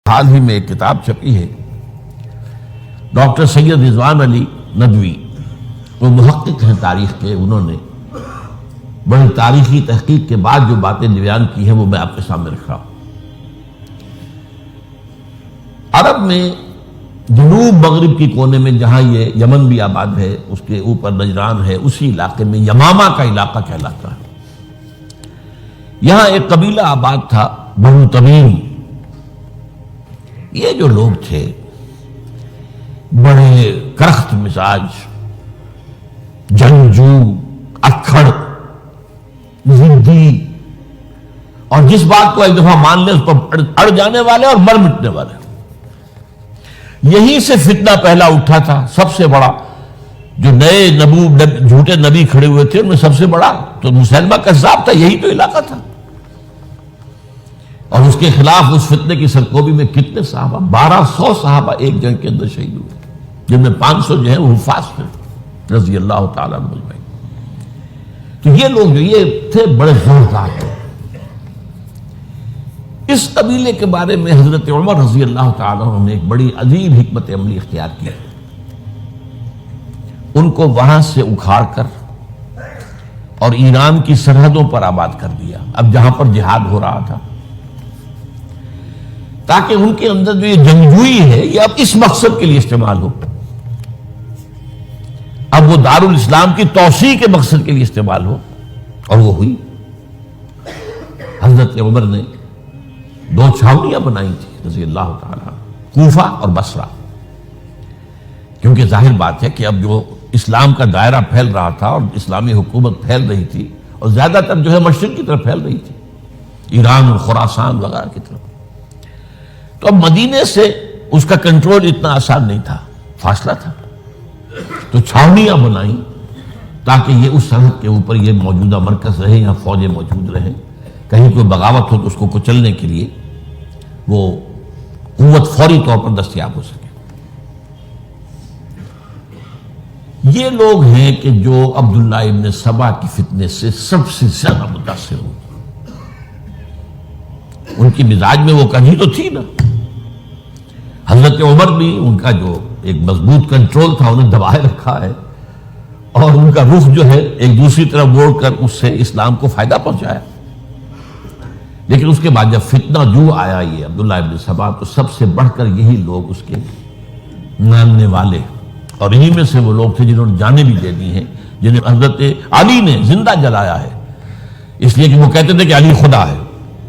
حال ہی میں ایک کتاب چھپی ہے، ڈاکٹر سید رضوان علی ندوی، وہ محقق ہیں تاریخ کے، انہوں نے بڑی تاریخی تحقیق کے بعد جو باتیں بیان کی ہیں وہ میں آپ کے سامنے رکھ رہا ہوں۔ عرب میں جنوب مغرب کی کونے میں جہاں یہ یمن بھی آباد ہے، اس کے اوپر نجران ہے، اسی علاقے میں یمامہ کا علاقہ کہلاتا ہے۔ یہاں ایک قبیلہ آباد تھا، بنو تمیم۔ یہ جو لوگ تھے بڑے کرخت مزاج، جنگجو، اکھڑ، ضدی، اور جس بات کو ایک دفعہ مان لے اس پر اڑ جانے والے اور مر مٹنے والے۔ یہیں سے فتنہ پہلا اٹھا تھا۔ سب سے بڑا جو نئے جھوٹے نبی کھڑے ہوئے تھے ان میں سب سے بڑا تو مسلمہ کذاب تھا، یہی تو علاقہ تھا۔ اور اس کے خلاف اس فتنے کی سرکوبی میں کتنے صحابہ، 1200 صحابہ ایک جنگ کے اندر شہید ہوئے، جن میں 500 جو ہیں وہ حفاظ تھے رضی اللہ تعالیٰ عنہ اجمعین۔ تو یہ لوگ جو یہ تھے بڑے زوردار تھے۔ اس قبیلے کے بارے میں حضرت عمر رضی اللہ تعالیٰ عنہ نے ایک بڑی عظیم حکمت عملی اختیار کی۔ ان کو وہاں سے اکھاڑ کر اور ایران کی سرحدوں پر آباد کر دیا، اب جہاں پر جہاد ہو رہا تھا، تاکہ ان کے اندر جو یہ جنگجوئی ہے یہ اب اس مقصد کے لیے استعمال ہو، اب وہ دارالاسلام کی توسیع کے مقصد کے لیے استعمال ہو، اور وہ ہوئی۔ حضرت عمر نے 2 چھاؤنیاں بنائی تھی رضی اللہ تعالیٰ، کوفہ اور بصرہ، کیونکہ ظاہر بات ہے کہ اب جو اسلام کا دائرہ پھیل رہا تھا اور اسلامی حکومت پھیل رہی تھی، اور زیادہ تر جو ہے مشرق کی طرف پھیل رہی تھی، ایران اور خراسان وغیرہ کی طرف، تو اب مدینے سے اس کا کنٹرول اتنا آسان نہیں تھا، فاصلہ تھا، تو چھاؤنیاں بنائیں تاکہ یہ اس سرحد کے اوپر یہ موجودہ مرکز رہے، یہاں فوجیں موجود رہیں، کہیں کوئی بغاوت ہو تو اس کو کچلنے کے لیے وہ قوت فوری طور پر دستیاب ہو سکے۔ یہ لوگ ہیں کہ جو عبداللہ ابن سبا کی فتنے سے سب سے زیادہ متاثر ہوئے۔ ان کی مزاج میں وہ کمی تو تھی نا۔ حضرت عمر بھی ان کا جو ایک مضبوط کنٹرول تھا انہیں دبائے رکھا ہے، اور ان کا رخ جو ہے ایک دوسری طرف موڑ کر اس سے اسلام کو فائدہ پہنچایا۔ لیکن اس کے بعد جب فتنہ جو آیا یہ عبداللہ ابن سبا، تو سب سے بڑھ کر یہی لوگ اس کے ماننے والے، اور انہی میں سے وہ لوگ تھے جنہوں نے جانیں بھی دے دی ہیں، جنہیں حضرت علی نے زندہ جلایا ہے، اس لیے کہ وہ کہتے تھے کہ علی خدا ہے۔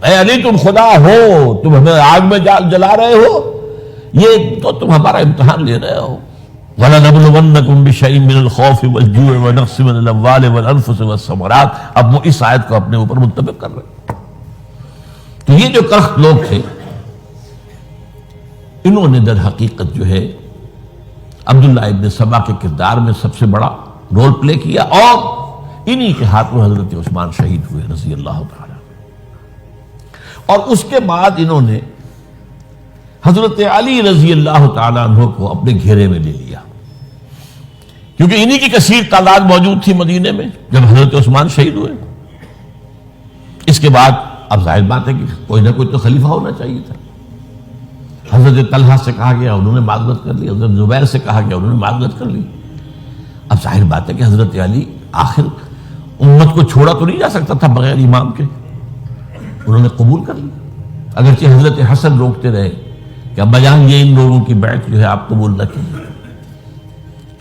اے علی تم خدا ہو، تم ہمیں آگ میں جلا رہے ہو، یہ تو تم ہمارا امتحان لے رہے ہو۔ وَلَنَبْلُوَنَّكُمْ بِشَيْءٍ مِّنَ الْخَوْفِ وَالْجُوعِ وَنَقْصٍ مِّنَ الْأَمْوَالِ وَالْأَنفُسِ وَالثَّمَرَاتِ۔ اب وہ اس آیت کو اپنے اوپر منطبق کر رہے ہیں۔ تو یہ جو کرخت لوگ تھے، انہوں نے در حقیقت جو ہے عبداللہ ابن سبا کے کردار میں سب سے بڑا رول پلے کیا، اور انہی کے ہاتھوں حضرت عثمان شہید ہوئے رضی اللہ تعالیٰ۔ اور اس کے بعد انہوں نے حضرت علی رضی اللہ تعالیٰ عنہ کو اپنے گھیرے میں لے لیا، کیونکہ انہی کی کثیر تعداد موجود تھی مدینے میں جب حضرت عثمان شہید ہوئے۔ اس کے بعد اب ظاہر بات ہے کہ کوئی نہ کوئی تو خلیفہ ہونا چاہیے تھا۔ حضرت طلحہ سے کہا گیا، انہوں نے معذرت کر لی، حضرت زبیر سے کہا گیا، انہوں نے معذرت کر لی۔ اب ظاہر بات ہے کہ حضرت علی آخر امت کو چھوڑا تو نہیں جا سکتا تھا بغیر امام کے، انہوں نے قبول کر لی، اگرچہ حضرت حسن روکتے رہے کہ ابا جان یہ ان لوگوں کی بیعت جو ہے آپ قبول نہ کیجیے۔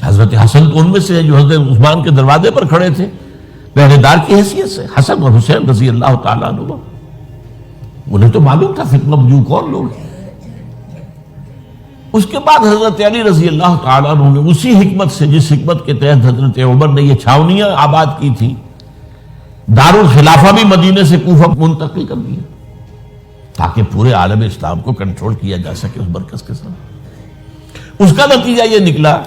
حضرت حسن تو ان میں سے ہے جو حضرت عثمان کے دروازے پر کھڑے تھے پہرے دار کی حیثیت سے، حسن اور حسین رضی اللہ تعالیٰ عنہ، انہیں تو معلوم تھا فتنہ جو کون لوگ ہیں۔ اس کے بعد حضرت علی رضی اللہ تعالیٰ عنہ نے اسی حکمت سے، جس حکمت کے تحت حضرت عمر نے یہ چھاونیاں آباد کی تھی، دارالخلافہ بھی مدینے سے کوفہ منتقل کر دیا تاکہ پورے عالم اسلام کو کنٹرول کیا جا سکے اس مرکز کے ساتھ۔ اس کا نتیجہ یہ نکلا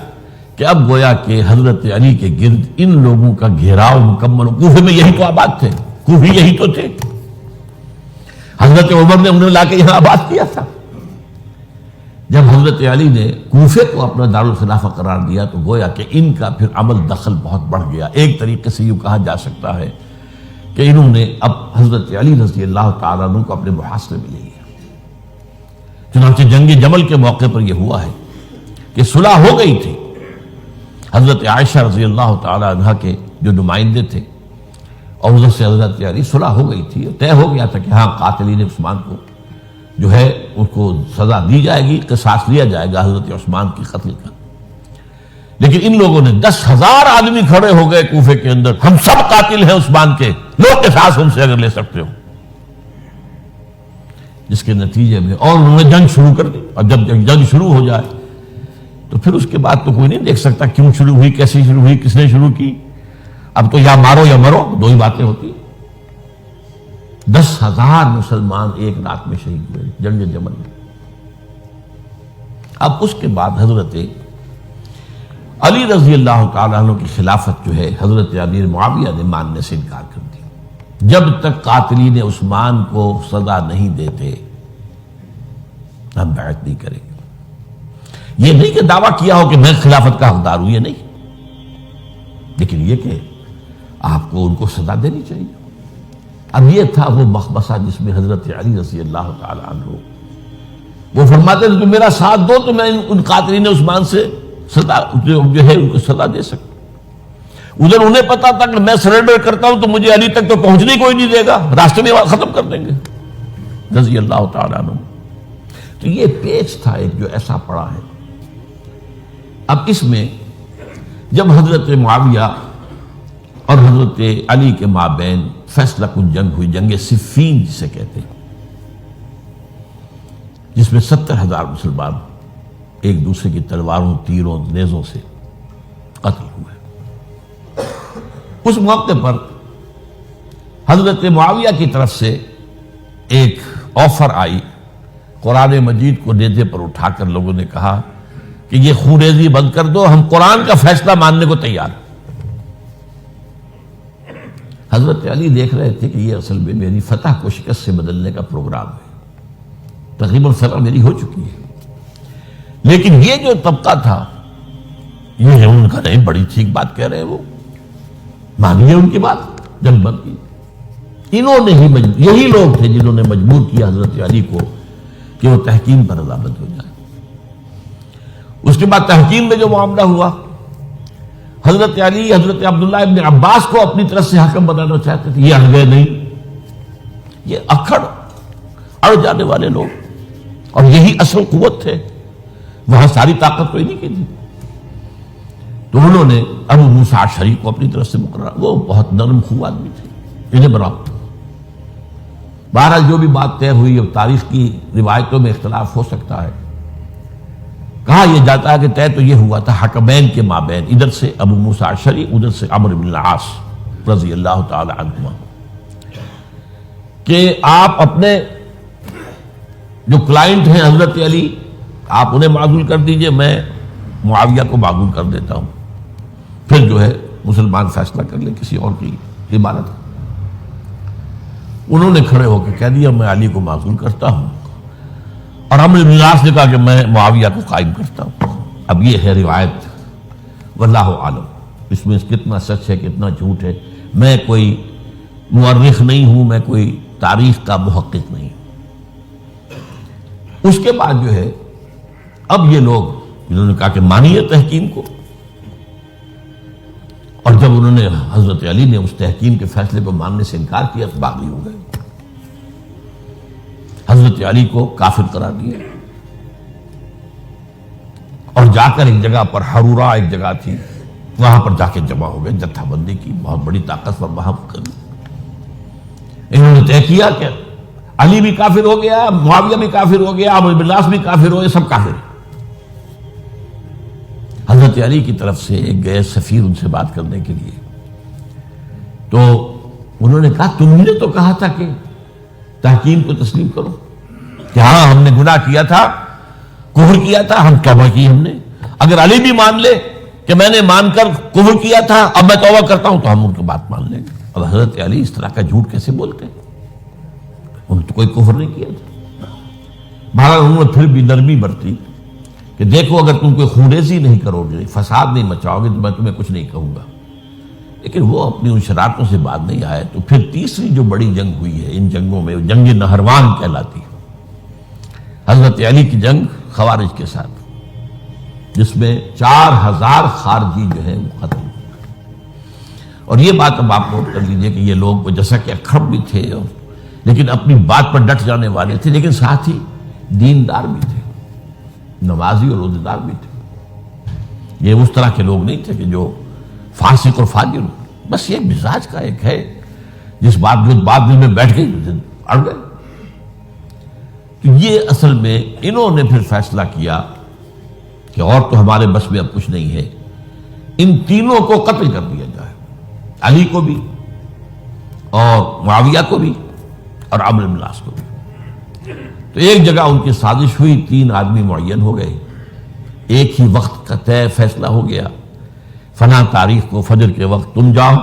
کہ اب گویا کہ حضرت علی کے گرد ان لوگوں کا گھیراؤ مکمل ہو۔ کوفے میں یہی تو آباد تھے، کوفی یہی تو تھے، حضرت عمر نے انہیں لا کے یہاں آباد کیا تھا۔ جب حضرت علی نے کوفے کو اپنا دارالخلافہ قرار دیا تو گویا کہ ان کا پھر عمل دخل بہت بڑھ گیا۔ ایک طریقے سے یوں کہا جا سکتا ہے کہ انہوں نے اب حضرت علی رضی اللہ تعالیٰ عنہ کو اپنے محاصرے میں لے لیا۔ چنانچہ جنگ جمل کے موقع پر یہ ہوا ہے کہ صلح ہو گئی تھی. حضرت عائشہ رضی اللہ تعالی عنہ کے جو نمائندے تھے اور ادھر سے حضرت علی، صلح ہو گئی تھی، طے ہو گیا تھا کہ ہاں قاتلین عثمان کو جو ہے ان کو سزا دی جائے گی، قصاص لیا جائے گا حضرت عثمان کی قتل کا. لیکن ان لوگوں نے 10,000 آدمی کھڑے ہو گئے کوفے کے اندر، ہم سب قاتل ہیں عثمان کے، لو قصاص ہم سے اگر لے سکتے ہو. جس کے نتیجے میں اور انہوں نے جنگ شروع کر دی. اور جب جنگ شروع ہو جائے تو پھر اس کے بعد تو کوئی نہیں دیکھ سکتا کیوں شروع ہوئی، کیسے شروع ہوئی، کس نے شروع کی. اب تو یا مارو یا مرو، دو ہی باتیں ہوتی. 10,000 مسلمان ایک رات میں شہید ہوئے جنگ جمل میں. اب اس کے بعد حضرت علی رضی اللہ تعالیٰ عنہ کی خلافت جو ہے حضرت امیر معاویہ نے ماننے سے انکار کر دیا. جب تک قاتلین عثمان کو سزا نہیں دیتے ہم بیعت نہیں کریں گے. یہ نہیں کہ دعویٰ کیا ہو کہ میں خلافت کا حقدار ہوں، یہ نہیں، لیکن یہ کہ آپ کو ان کو سزا دینی چاہیے. اب یہ تھا وہ مخمصہ جس میں حضرت علی رضی اللہ تعالی عنہ وہ فرماتے تھے کہ میرا ساتھ دو تو میں ان قاتلین عثمان سے سزا جو ہے ان کو سزا دے سکتا. ادھر انہیں پتا تھا کہ میں سرنڈر کرتا ہوں تو مجھے علی تک تو پہنچنے کوئی نہیں دے گا، راستے میں ختم کر دیں گے رضی اللہ تعالی عنہ. تو یہ پیچ تھا ایک جو ایسا پڑا ہے. اب اس میں جب حضرت معاویہ اور حضرت علی کے مابین فیصلہ کن جنگ ہوئی، جنگ صفین جسے کہتے ہیں، جس میں 70,000 مسلمان ایک دوسرے کی تلواروں، تیروں، نیزوں سے قتل ہوئے. اس موقع پر حضرت معاویہ کی طرف سے ایک آفر آئی. قرآن مجید کو نیزے پر اٹھا کر لوگوں نے کہا کہ یہ خونریزی بند کر دو، ہم قرآن کا فیصلہ ماننے کو تیار ہیں. حضرت علی دیکھ رہے تھے کہ یہ اصل میں میری فتح کو شکست سے بدلنے کا پروگرام ہے. تقریباً فتح میری ہو چکی ہے، لیکن یہ جو طبقہ تھا یہ ہے ان کا نہیں، بڑی ٹھیک بات کہہ رہے ہیں، وہ مانیے ان کی بات. جنگ بند کی. انہوں نے ہی یہی لوگ تھے جنہوں نے مجبور کیا حضرت علی کو کہ وہ تحکیم پر رضامند ہو جائے. اس کے بعد تحکیم میں جو معاملہ ہوا، حضرت علی حضرت عبداللہ ابن عباس کو اپنی طرف سے حاکم بنانا چاہتے تھے. یہ اڑ گئے نہیں. یہ اڑ جانے والے لوگ، اور یہی اصل قوت تھے. وہاں ساری طاقت کوئی نہیں کی تھی. تو انہوں نے ابو موسیٰ اشعری کو اپنی طرف سے مقررہ، وہ بہت نرم خو آدمی تھے، انہیں بناؤ. بہرحال جو بھی بات طے ہوئی، اب تاریخ کی روایتوں میں اختلاف ہو سکتا ہے. کہا یہ جاتا ہے کہ طے تو یہ ہوا تھا حکمین کے مابین، ادھر سے ابو موسیٰ اشعری، ادھر سے عمرو بن العاص رضی اللہ تعالی عنہما، کہ آپ اپنے جو کلائنٹ ہیں حضرت علی، آپ انہیں معزول کر دیجئے، میں معاویہ کو معزول کر دیتا ہوں. پھر جو ہے مسلمان فیصلہ کر لیں کسی اور کی عبادت. انہوں نے کھڑے ہو کے کہہ دیا میں علی کو معزول کرتا ہوں، اور عمرو بن العاص نے کہا کہ میں معاویہ کو قائم کرتا ہوں. اب یہ ہے روایت، واللہ عالم اس میں کتنا سچ ہے کتنا جھوٹ ہے. میں کوئی مورخ نہیں ہوں، میں کوئی تاریخ کا محقق نہیں. اس کے بعد جو ہے اب یہ لوگ انہوں نے کہا کہ مانیے تحکیم کو، اور جب انہوں نے حضرت علی نے اس تحکیم کے فیصلے کو ماننے سے انکار کیا تو باغی ہو گئے. حضرت علی کو کافر قرار دیا، اور جا کر ایک جگہ پر حرورہ ایک جگہ تھی، وہاں پر جا کے جمع ہو گئے، جتھا بندی کی بہت بڑی طاقت پر وہاں کر. انہوں نے طے کیا کہ علی بھی کافر ہو گیا، معاویہ بھی کافر ہو گیا، عمرو بن العاص بھی کافر ہو گئے، سب کافر ہیں. حضرت علی کی طرف سے ایک گئے سفیر ان سے بات کرنے کے لیے، تو انہوں نے کہا تم نے تو کہا تھا کہ تحکیم کو تسلیم کرو، کہ ہاں ہم نے گناہ کیا تھا، کفر کیا تھا، ہم توبہ کی ہم نے. اگر علی بھی مان لے کہ میں نے مان کر کفر کیا تھا، اب میں توبہ کرتا ہوں، تو ہم ان کی بات مان لیں گے. اب حضرت علی اس طرح کا جھوٹ کیسے بولتے ہیں؟ انہوں نے تو کوئی کفر نہیں کیا تھا. بہرحال انہوں نے پھر بھی نرمی برتی کہ دیکھو اگر تم کوئی خونریزی نہیں کرو گے، فساد نہیں مچاؤ گے، تو میں تمہیں کچھ نہیں کہوں گا. لیکن وہ اپنی ان شرارتوں سے بعد نہیں آئے. تو پھر تیسری جو بڑی جنگ ہوئی ہے ان جنگوں میں، جنگ نہروان کہلاتی ہے. حضرت علی کی جنگ خوارج کے ساتھ، جس میں 4000 خارجی جو ہے وہ قتل ہوئے۔ اور یہ بات اب آپ نوٹ کر لیجئے کہ یہ لوگ جیسا کہ اکھڑ بھی تھے لیکن اپنی بات پر ڈٹ جانے والے تھے، لیکن ساتھ ہی دیندار بھی تھے، نمازی اور روزے دار بھی تھے۔ یہ اس طرح کے لوگ نہیں تھے کہ جو فاسق اور فاجر ہو، بس یہ مزاج کا ایک ہے جس بات دل میں بیٹھ گئی اڑ گئے۔ تو یہ اصل میں انہوں نے پھر فیصلہ کیا کہ اور تو ہمارے بس میں اب کچھ نہیں ہے، ان تینوں کو قتل کر دیا جائے، علی کو بھی اور معاویہ کو بھی اور عمرو بن العاص کو بھی۔ تو ایک جگہ ان کی سازش ہوئی، 3 آدمی معین ہو گئے، ایک ہی وقت کا طے فیصلہ ہو گیا، فلاں تاریخ کو فجر کے وقت تم جاؤ،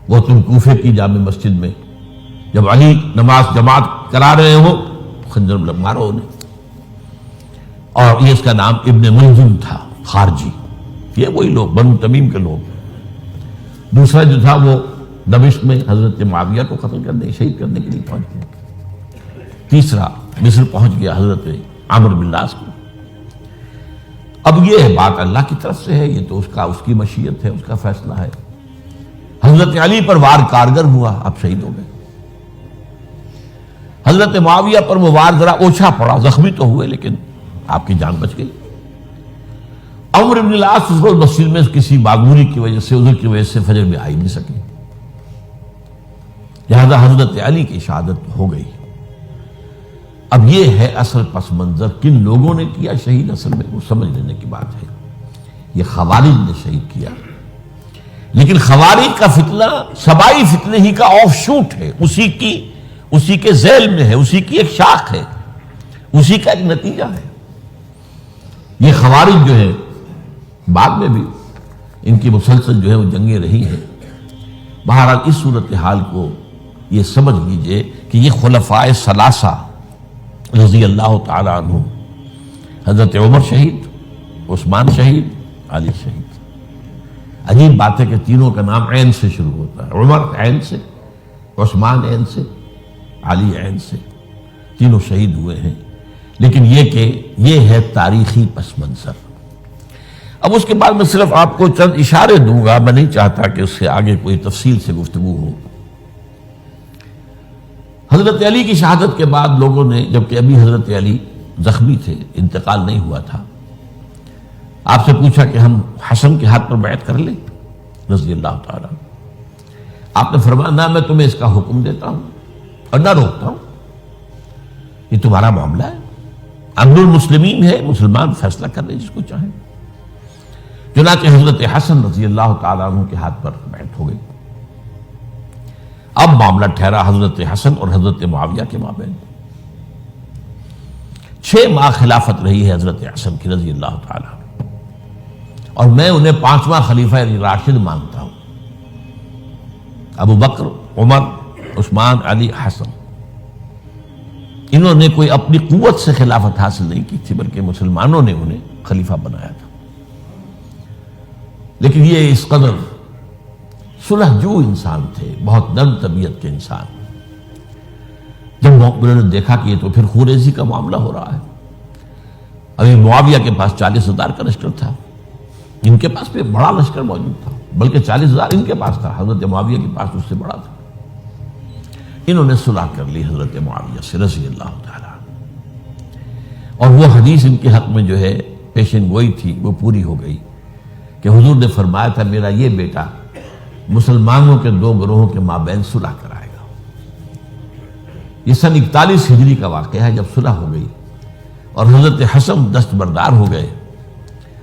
وہ تم کوفے کی جامع مسجد میں، جب علی نماز جماعت کرا رہے ہو خنجر مارو انہیں۔ اور یہ اس کا نام ابن ملجم تھا، خارجی، یہ وہی لوگ بنو تمیم کے لوگ۔ دوسرا جو تھا وہ دمشق میں حضرت معاویہ کو قتل کرنے شہید کرنے کے لیے پہنچ گیا۔ تیسرا مصر پہنچ گیا حضرت عمرو بن العاص کو۔ اب یہ بات اللہ کی طرف سے ہے، یہ تو اس کی مشیت ہے، اس کا فیصلہ ہے۔ حضرت علی پر وار کارگر ہوا، اب شہید ہو گئے۔ حضرت معاویہ پر وہ وار ذرا اوچھا پڑا، زخمی تو ہوئے لیکن آپ کی جان بچ گئی۔ عمرو بن العاص اس روز مسجد میں کسی معذوری کی وجہ سے، عذر کی وجہ سے فجر میں آئی نہیں سکے، لہذا حضرت علی کی شہادت ہو گئی۔ اب یہ ہے اصل پس منظر، کن لوگوں نے کیا شہید، اصل میں وہ سمجھ لینے کی بات ہے۔ یہ خوارج نے شہید کیا، لیکن خوارج کا فتنہ سبائی فتنے ہی کا آف شوٹ ہے، اسی کے ذیل میں ہے، اسی کی ایک شاخ ہے، اسی کا ایک نتیجہ ہے۔ یہ خوارج جو ہے بعد میں بھی ان کی مسلسل جو ہے وہ جنگیں رہی ہیں۔ بہرحال اس صورتحال کو یہ سمجھ لیجئے کہ یہ خلفائے ثلاثہ رضی اللہ تعالی عنہ، حضرت عمر شہید، عثمان شہید، علی شہید۔ عجیب بات ہے کہ تینوں کا نام عین سے شروع ہوتا ہے، عمر عین سے، عثمان عین سے، علی عین سے، تینوں شہید ہوئے ہیں۔ لیکن یہ کہ یہ ہے تاریخی پس منظر۔ اب اس کے بعد میں صرف آپ کو چند اشارے دوں گا، میں نہیں چاہتا کہ اس سے آگے کوئی تفصیل سے گفتگو ہو۔ حضرت علی کی شہادت کے بعد لوگوں نے، جبکہ ابھی حضرت علی زخمی تھے، انتقال نہیں ہوا تھا، آپ سے پوچھا کہ ہم حسن کے ہاتھ پر بیعت کر لیں رضی اللہ تعالیٰ۔ آپ نے فرمایا نہ میں تمہیں اس کا حکم دیتا ہوں اور نہ روکتا ہوں، یہ تمہارا معاملہ ہے، امر المسلمین ہے، مسلمان فیصلہ کر لیں جس کو چاہیں۔ چنانچہ حضرت حسن رضی اللہ تعالیٰ عنہ کے ہاتھ پر بیعت ہو گئی۔ اب معاملہ ٹھہرا حضرت حسن اور حضرت معاویہ کے مابین۔ 6 ماہ خلافت رہی ہے حضرت حسن کی رضی اللہ تعالیٰ عنہ، اور میں انہیں 5واں خلیفہ راشد مانتا ہوں۔ ابو بکر، عمر، عثمان، علی، حسن، انہوں نے کوئی اپنی قوت سے خلافت حاصل نہیں کی تھی، بلکہ مسلمانوں نے انہیں خلیفہ بنایا تھا۔ لیکن یہ اس قدر صلح جو انسان تھے، بہت نرم طبیعت کے انسان، جب انہوں نے دیکھا کہ یہ تو پھر خوریزی کا معاملہ ہو رہا ہے۔ ابھی معاویہ کے پاس 40,000 کا لشکر تھا، ان کے پاس بھی بڑا لشکر موجود تھا، بلکہ 40,000 ان کے پاس تھا، حضرت معاویہ کے پاس اس سے بڑا تھا۔ انہوں نے صلح کر لی حضرت معاویہ سے رضی اللہ تعالیٰ، اور وہ حدیث ان کے حق میں جو ہے پیشن گوئی تھی وہ پوری ہو گئی کہ حضور نے فرمایا تھا میرا یہ بیٹا مسلمانوں کے 2 گروہوں کے مابین صلح کرائے گا۔ یہ سن 41 ہجری کا واقعہ ہے، جب صلح ہو گئی اور حضرت حسن دستبردار ہو گئے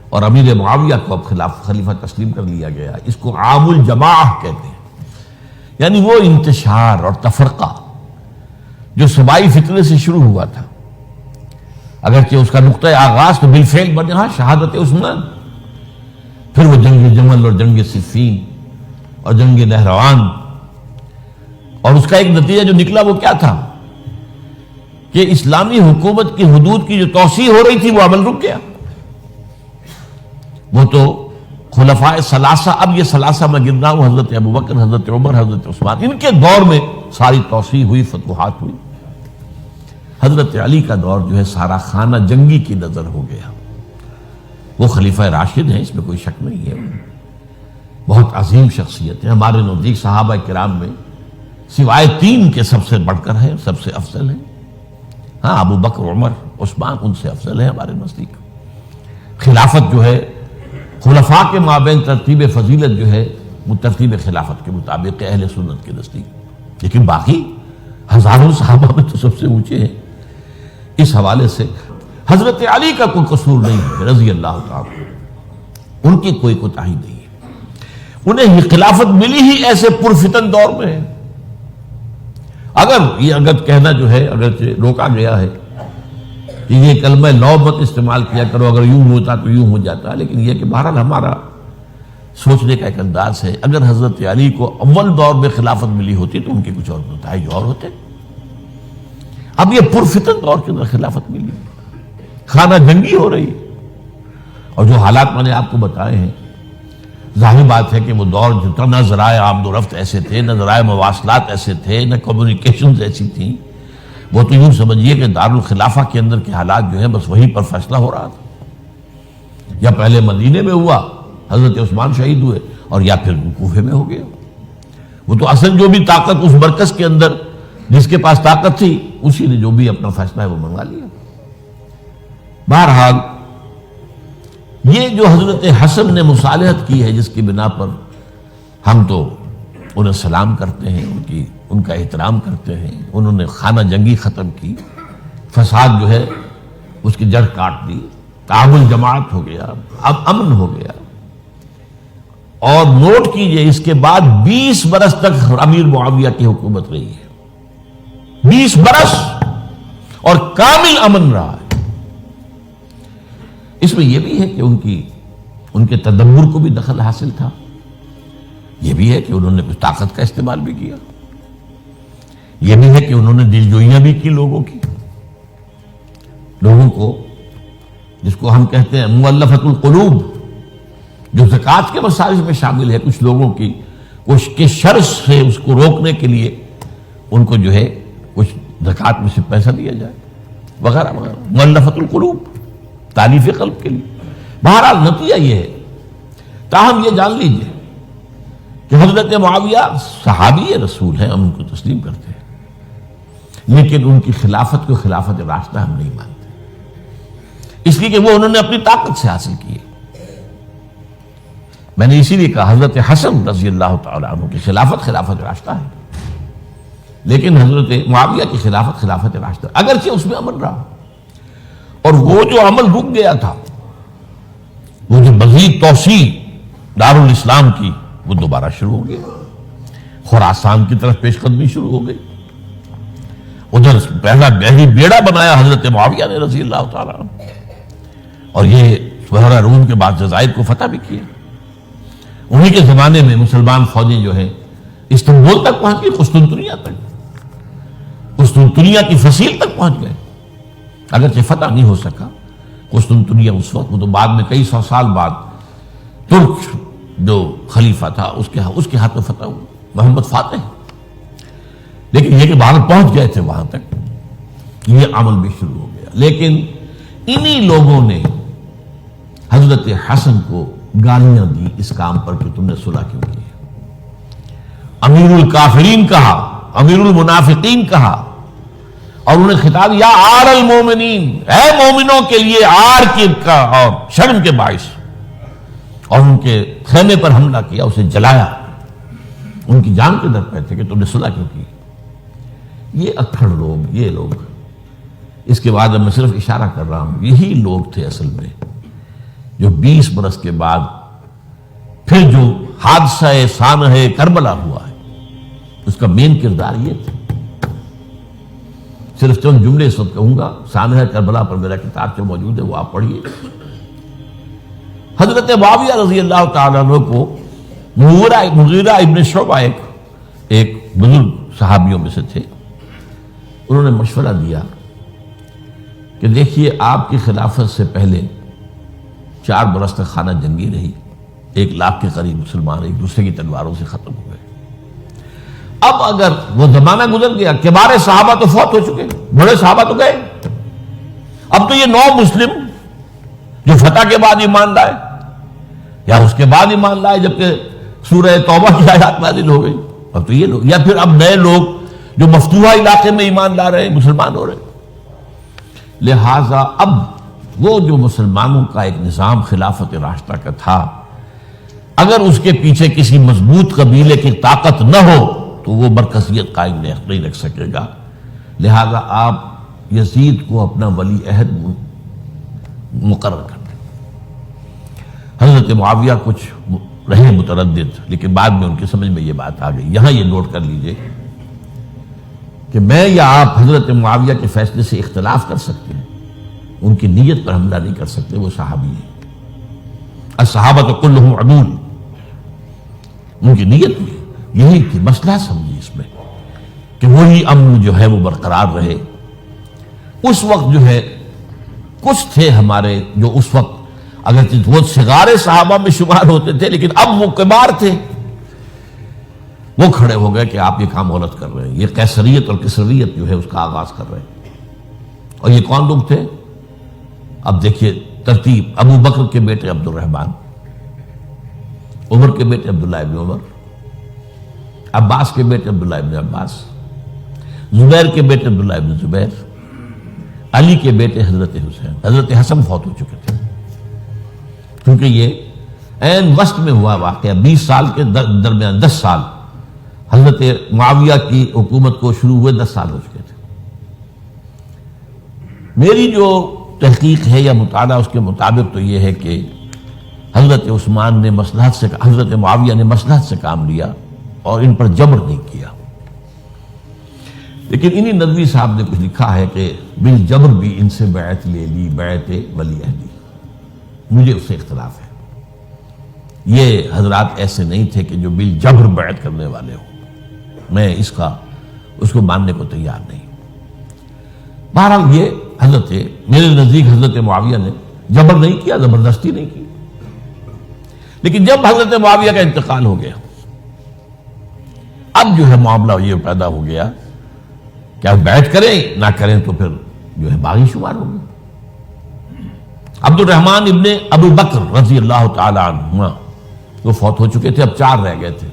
اور امیر معاویہ کو اب خلیفہ تسلیم کر لیا گیا۔ اس کو عام الجماع کہتے ہیں، یعنی وہ انتشار اور تفرقہ جو صوبائی فتنے سے شروع ہوا تھا، اگرچہ اس کا نقطہ آغاز تو بالفعل بنا شہادت عثمان، پھر وہ جنگ جمل اور جنگ صفین اور جنگ نہروان، اور اس کا ایک نتیجہ جو نکلا وہ کیا تھا کہ اسلامی حکومت کی حدود کی جو توسیع ہو رہی تھی وہ عمل رک گیا۔ وہ تو خلفائے ثلاثہ، اب یہ ثلاثہ میں گن رہا ہوں، حضرت ابوبکر، حضرت عمر، حضرت عثمان، ان کے دور میں ساری توسیع ہوئی، فتوحات ہوئی۔ حضرت علی کا دور جو ہے سارا خانہ جنگی کی نظر ہو گیا. وہ خلیفہ راشد ہیں، اس میں کوئی شک نہیں ہے، بہت عظیم شخصیت ہے، ہمارے نزدیک صحابہ کرام میں سوائے 3 کے سب سے بڑھ کر ہے، سب سے افضل ہے. ہاں ابو بکر، عمر، عثمان ان سے افضل ہے ہمارے نزدیک. خلافت جو ہے خلفاء کے مابین ترتیب فضیلت جو ہے وہ ترتیب خلافت کے مطابق اہل سنت کے نزدیک، لیکن باقی ہزاروں صحابہ میں تو سب سے اونچے ہیں. اس حوالے سے حضرت علی کا کوئی قصور نہیں ہے رضی اللہ تعالی، ان کی کوئی کوتاہی نہیں ہے. انہیں یہ خلافت ملی ہی ایسے پرفتن دور میں ہے. اگر کہنا جو ہے اگر روکا گیا ہے کہ یہ کلمہ لو مت استعمال کیا کرو، اگر یوں ہوتا تو یوں ہو جاتا، لیکن یہ کہ بہرحال ہمارا سوچنے کا ایک انداز ہے. اگر حضرت علی کو اول دور میں خلافت ملی ہوتی تو ان کے کچھ اور نتائج اور ہوتے. اب یہ پرفتن دور کے اندر خلافت ملی، خانہ جنگی ہو رہی، اور جو حالات میں نے آپ کو بتائے ہیں، ظاہر بات ہے کہ وہ دور جو نہ ذرائع آمد و رفت ایسے تھے، نہ ذرائع مواصلات ایسے تھے، نہ کمیونیکیشنز ایسی تھیں. وہ تو یوں سمجھیے کہ دارالخلافہ کے اندر کے حالات جو ہیں بس وہیں پر فیصلہ ہو رہا تھا. یا پہلے مدینے میں ہوا، حضرت عثمان شہید ہوئے، اور یا پھر کوفے میں ہو گیا. وہ تو اصل جو بھی طاقت اس مرکز کے اندر جس کے پاس طاقت تھی اسی نے جو بھی اپنا فیصلہ ہے وہ منگا لیا. بہرحال یہ جو حضرت حسن نے مصالحت کی ہے، جس کی بنا پر ہم تو انہیں سلام کرتے ہیں، ان کا احترام کرتے ہیں. انہوں نے خانہ جنگی ختم کی، فساد جو ہے اس کی جڑ کاٹ دی، تعامل جماعت ہو گیا، اب امن ہو گیا. اور نوٹ کیجئے اس کے بعد 20 برس تک امیر معاویہ کی حکومت رہی ہے. 20 برس اور کامل امن رہا ہے. اس میں یہ بھی ہے کہ ان کے تدبر کو بھی دخل حاصل تھا. یہ بھی ہے کہ انہوں نے کچھ طاقت کا استعمال بھی کیا. یہ بھی ہے کہ انہوں نے دل جوئیاں بھی کی لوگوں کو، جس کو ہم کہتے ہیں مؤلفۃ القلوب، جو زکوٰۃ کے مصارف میں شامل ہے. کچھ لوگوں کی کوشش کے شر سے اس کو روکنے کے لیے ان کو جو ہے کچھ زکوٰۃ میں سے پیسہ دیا جائے وغیرہ وغیرہ. مؤلفۃ القلوب، تالیف قلب کے لیے. بہرحال نتیجہ یہ ہے. تاہم یہ جان لیجئے کہ حضرت معاویہ صحابی رسول ہیں، ہم ان کو تسلیم کرتے ہیں، لیکن ان کی خلافت کو خلافت راشدہ ہم نہیں مانتے، اس لیے کہ وہ انہوں نے اپنی طاقت سے حاصل کی ہے. میں نے اسی لیے کہا حضرت حسن رضی اللہ تعالیٰ عنہ کی خلافت خلافت راشدہ ہے، لیکن حضرت معاویہ کی خلافت خلافت راشدہ، اگرچہ اس میں عمل رہا. اور وہ جو عمل رک گیا تھا، وہ جو مزید توسیع دارالاسلام کی، وہ دوبارہ شروع ہو گیا. خراسان کی طرف پیش قدمی شروع ہو گئی. ادھر پہلا بحری بیڑا بنایا حضرت معاویہ نے رضی اللہ تعالیٰ عنہ، اور یہ بحیرہ روم کے بعد جزائر کو فتح بھی کیا. انہی کے زمانے میں مسلمان فوجیں جو ہیں استنبول تک پہنچ گئی، قسطنطنیہ کی فصیل تک پہنچ گئے. اگرچہ فتح نہیں ہو سکا قسطنطنیہ اس وقت، وہ تو بعد میں کئی 100 سال بعد ترک جو خلیفہ تھا اس کے ہاتھ میں فتح ہوا، محمد فاتح. لیکن یہ کہ باہر پہنچ گئے تھے وہاں تک، یہ عمل بھی شروع ہو گیا. لیکن انہی لوگوں نے حضرت حسن کو گالیاں دی اس کام پر کہ تم نے صلح کیوں کی. امیر الکافرین کہا، امیر المنافقین کہا، اور انہیں خطاب یا آر المومنین، اے مومنوں کے لیے آر کی کا اور شرم کے باعث. اور ان کے خیمے پر حملہ کیا، اسے جلایا، ان کی جان کے در پہ تھے کہ تم نے صلح کیوں کی. یہ اکھڑ لوگ، یہ لوگ، اس کے بعد میں صرف اشارہ کر رہا ہوں، یہی لوگ تھے اصل میں جو 20 برس کے بعد پھر جو حادثہ سانحہ کربلا ہوا ہے اس کا مین کردار یہ تھا. صرف چند جملے اس وقت کہوں گا. سانحہ کربلا پر میرا کتاب جو موجود ہے وہ آپ پڑھیے. حضرت معاویہ رضی اللہ تعالیٰ عنہ کو مغیرہ ابن شعبہ ایک بزرگ صحابیوں میں سے تھے، انہوں نے مشورہ دیا کہ دیکھیے آپ کی خلافت سے پہلے 4 برس تک خانہ جنگی رہی، 1 لاکھ کے قریب مسلمان ایک دوسرے کی تلواروں سے ختم ہو گئے. اب اگر وہ زمانہ گزر گیا، کبار صحابہ تو فوت ہو چکے، بڑے صحابہ تو گئے. اب تو یہ 9 مسلم جو فتح کے بعد ایمان لائے یا اس کے بعد ایمان لائے جبکہ سورہ توبہ کی آیات نازل ہو گئی، اب تو یہ لوگ، یا پھر اب نئے لوگ جو مفتوحہ علاقے میں ایمان لا رہے ہیں، مسلمان ہو رہے ہیں. لہذا اب وہ جو مسلمانوں کا ایک نظام خلافت راشدہ کا تھا، اگر اس کے پیچھے کسی مضبوط قبیلے کی طاقت نہ ہو تو وہ مرکزیت قائم نہیں رکھ سکے گا. لہذا آپ یزید کو اپنا ولی عہد مقرر کر دیں. حضرت معاویہ کچھ رہے متردد، لیکن بعد میں ان کی سمجھ میں یہ بات آ گئی. یہاں یہ نوٹ کر لیجئے کہ میں یا آپ حضرت معاویہ کے فیصلے سے اختلاف کر سکتے ہیں، ان کی نیت پر حملہ نہیں کر سکتے. وہ صحابی ہیں، الصحابہ کلہم عدول. ان کی نیت میں یہی تھی، مسئلہ سمجھی اس میں کہ وہی امن جو ہے وہ برقرار رہے. اس وقت جو ہے کچھ تھے ہمارے جو اس وقت اگر وہ صغار صحابہ میں شمار ہوتے تھے، لیکن اب وہ کبار تھے، وہ کھڑے ہو گئے کہ آپ یہ کام غلط کر رہے ہیں، یہ قیصریت اور کسرویت جو ہے اس کا آغاز کر رہے ہیں. اور یہ کون لوگ تھے؟ اب دیکھیے ترتیب: ابو بکر کے بیٹے عبد الرحمن، عمر کے بیٹے عبداللہ ابن عمر، عباس کے بیٹے عبداللہ ابن عباس، زبیر کے بیٹے عبداللہ ابن زبیر، علی کے بیٹے حضرت حسین. حضرت حسن فوت ہو چکے تھے کیونکہ یہ عین وسط میں ہوا واقعہ. 20 سال کے درمیان 10 سال حضرت معاویہ کی حکومت کو شروع ہوئے، 10 سال ہو چکے تھے. میری جو تحقیق ہے یا مطالعہ اس کے مطابق تو یہ ہے کہ حضرت عثمان نے مصلحت سے، حضرت معاویہ نے مصلحت سے کام لیا اور ان پر جبر نہیں کیا. لیکن انہی ندوی صاحب نے کچھ لکھا ہے کہ بالجبر بھی ان سے بیعت لے لی، بیعت ولی عہدی. مجھے اس سے اختلاف ہے. یہ حضرات ایسے نہیں تھے کہ جو بالجبر بیعت کرنے والے ہوں. میں اس کو ماننے کو تیار نہیں. بہرحال یہ حضرت، میرے نزدیک حضرت معاویہ نے جبر نہیں کیا، زبردستی نہیں کی. لیکن جب حضرت معاویہ کا انتقال ہو گیا، اب جو ہے معاملہ یہ پیدا ہو گیا کہ آپ بیعت کریں نہ کریں تو پھر جو ہے باغی شمار ہو گئے. عبد الرحمن ابن ابو بکر رضی اللہ تعالی عنہما وہ فوت ہو چکے تھے، اب 4 رہ گئے تھے.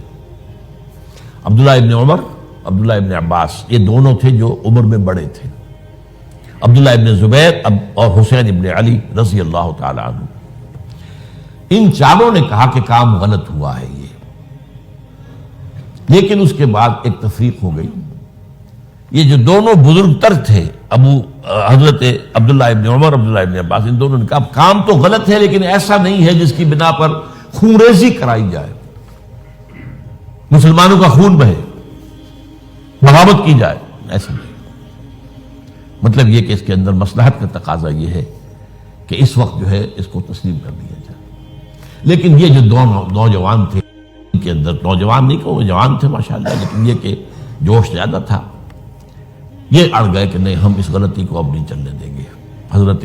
عبداللہ ابن عمر، عبداللہ ابن عباس، یہ دونوں تھے جو عمر میں بڑے تھے. عبداللہ ابن زبیر اور حسین ابن علی رضی اللہ تعالی عنہ. ان چاروں نے کہا کہ کام غلط ہوا ہے یہ. لیکن اس کے بعد ایک تفریق ہو گئی. یہ جو دونوں بزرگ تر تھے، حضرت عبداللہ ابن عمر، عبداللہ ابن عباس، ان دونوں نے کہا کام تو غلط ہے لیکن ایسا نہیں ہے جس کی بنا پر خونریزی کرائی جائے، مسلمانوں کا خون بہے، بغاوت کی جائے. ایسا نہیں. مطلب یہ کہ اس کے اندر مصلحت کا تقاضا یہ ہے کہ اس وقت جو ہے اس کو تسلیم کر دیا جائے. لیکن یہ جو دو نوجوان تھے، ان کے اندر، نوجوان نہیں کہ وہ جوان تھے ماشاءاللہ، لیکن یہ کہ جوش زیادہ تھا، یہ اڑ گئے کہ نہیں، ہم اس غلطی کو اب نہیں چلنے دیں گے. حضرت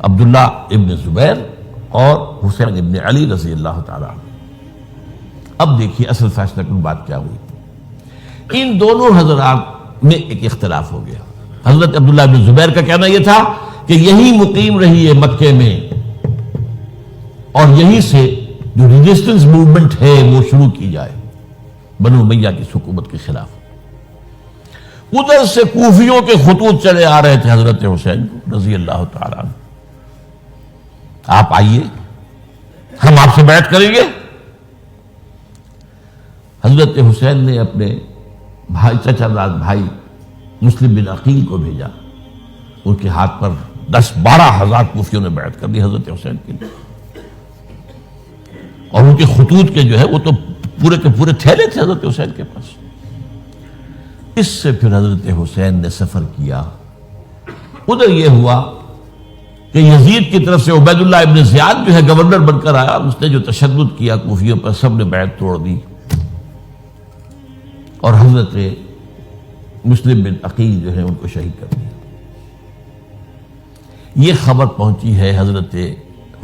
عبداللہ ابن زبیر اور حسین ابن علی رضی اللہ تعالیٰ عنہ. اب دیکھیے اصل فیصلہ کن بات کیا ہوئی. ان دونوں حضرات میں ایک اختلاف ہو گیا. حضرت عبداللہ ابن زبیر کا کہنا یہ تھا کہ یہی مقیم رہی ہے مکے میں، اور یہیں سے جو ریزسٹنس موومنٹ ہے وہ شروع کی جائے بنو امیہ کی حکومت کے خلاف. ادھر سے کوفیوں کے خطوط چلے آ رہے تھے حضرت حسین رضی اللہ تعالیٰ عنہ، آپ آئیے، ہم آپ سے بیعت کریں گے. حضرت حسین نے اپنے بھائی، چچا داد بھائی مسلم بن عقیل کو بھیجا. ان کے ہاتھ پر 10-12 ہزار کوفیوں نے بیعت کر دی حضرت حسین کے لیے. اور ان کے خطوط کے جو ہے وہ تو پورے کے پورے تھیلے تھے حضرت حسین کے پاس. اس سے پھر حضرت حسین نے سفر کیا. ادھر یہ ہوا کہ یزید کی طرف سے عبید اللہ ابن زیاد جو ہے گورنر بن کر آیا. اس نے جو تشدد کیا کوفیوں پر، سب نے بیعت توڑ دی اور حضرت مسلم بن عقیل جو ہے ان کو شہید کر دیا. یہ خبر پہنچی ہے حضرت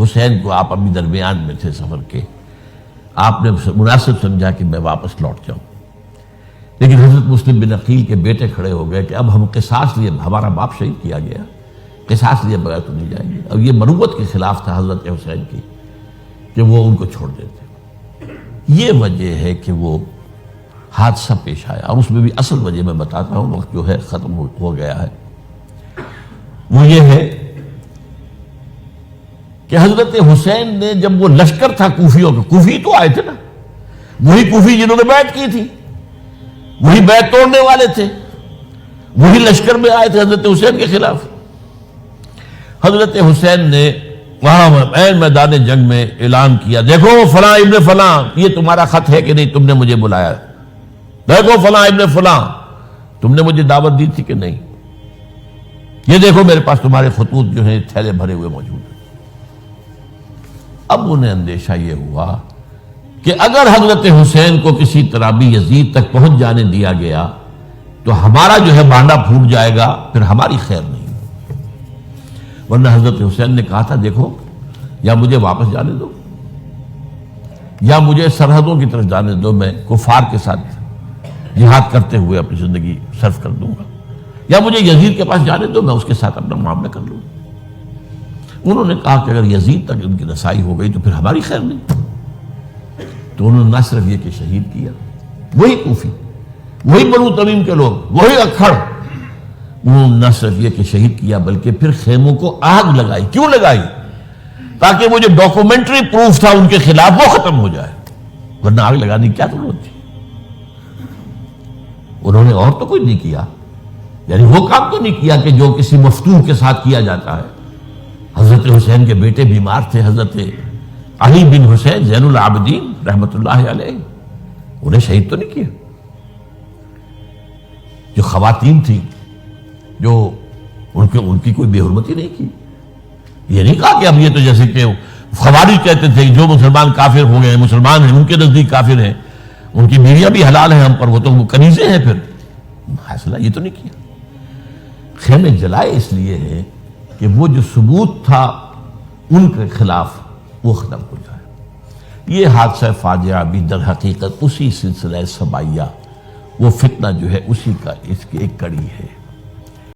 حسین کو. آپ ابھی درمیان میں تھے سفر کے، آپ نے مناسب سمجھا کہ میں واپس لوٹ جاؤں. لیکن حضرت مسلم بن عقیل کے بیٹے کھڑے ہو گئے کہ اب ہم قصاص لیے، ہمارا باپ شہید کیا گیا، قصاص لیے بغیر تو نہیں جائیں گے۔ اب یہ مروت کے خلاف تھا حضرت حسین کی کہ وہ ان کو چھوڑ دیتے۔ یہ وجہ ہے کہ وہ حادثہ پیش آیا، اور اس میں بھی اصل وجہ میں بتاتا ہوں، وقت جو ہے ختم ہو گیا ہے۔ وہ یہ ہے کہ حضرت حسین نے جب وہ لشکر تھا کوفیوں کا، کوفی تو آئے تھے نا، وہی کوفی جنہوں نے بیعت کی تھی، وہی بیعت توڑنے والے تھے، وہی لشکر میں آئے تھے حضرت حسین کے خلاف۔ حضرت حسین نے وہاں عین میدان جنگ میں اعلان کیا، دیکھو فلاں ابن فلاں، یہ تمہارا خط ہے کہ نہیں، تم نے مجھے بلایا، دیکھو فلاں ابن فلاں، تم نے مجھے دعوت دی تھی کہ نہیں، یہ دیکھو میرے پاس تمہارے خطوط جو ہیں تھیلے بھرے ہوئے موجود ہیں۔ اب انہیں اندیشہ یہ ہوا کہ اگر حضرت حسین کو کسی طرح بھی یزید تک پہنچ جانے دیا گیا تو ہمارا جو ہے بانڈا پھوٹ جائے گا، پھر ہماری خیر نہیں۔ ورنہ حضرت حسین نے کہا تھا، دیکھو یا مجھے واپس جانے دو، یا مجھے سرحدوں کی طرف جانے دو، میں کفار کے ساتھ جہاد کرتے ہوئے اپنی زندگی صرف کر دوں گا، یا مجھے یزید کے پاس جانے دو، میں اس کے ساتھ اپنا معاملہ کر لوں۔ انہوں نے کہا کہ اگر یزید تک ان کی رسائی ہو گئی تو پھر ہماری خیر نہیں۔ تو انہوں نے نہ صرف یہ کہ شہید کیا، وہی کوفی، وہی بنو تمیم کے لوگ، وہی اکھڑ، انہوں نے نہ صرف یہ کہ شہید کیا بلکہ پھر خیموں کو آگ لگائی۔ کیوں لگائی؟ تاکہ وہ جو ڈاکومنٹری پروف تھا ان کے خلاف وہ ختم ہو جائے، ورنہ آگ لگانے کی کیا ضرورت تھی؟ انہوں نے اور تو کوئی نہیں کیا، یعنی وہ کام تو نہیں کیا کہ جو کسی مفتون کے ساتھ کیا جاتا ہے۔ حضرت حسین کے بیٹے بیمار تھے، حضرت علی بن حسین زین العابدین رحمت اللہ علیہ، انہیں شہید تو نہیں کیا۔ جو خواتین تھیں جو ان کی کوئی بے حرمتی نہیں کی۔ یہ نہیں کہا کہ اب یہ تو جیسے کہ خوارج کہتے تھے جو مسلمان کافر ہو گئے ہیں، مسلمان ہیں ان کے نزدیک کافر ہیں، ان کی بیویاں بھی حلال ہیں ہم پر، وہ تو کنیزیں ہیں، پھر فیصلہ یہ تو نہیں کیا۔ خیمے جلائے اس لیے ہے کہ وہ جو ثبوت تھا ان کے خلاف وہ ختم ہو جائے۔ یہ حادثہ فاجعہ بھی در حقیقت اسی سلسلہ سبائیہ، وہ فتنہ جو ہے اسی کا اس کی ایک کڑی ہے۔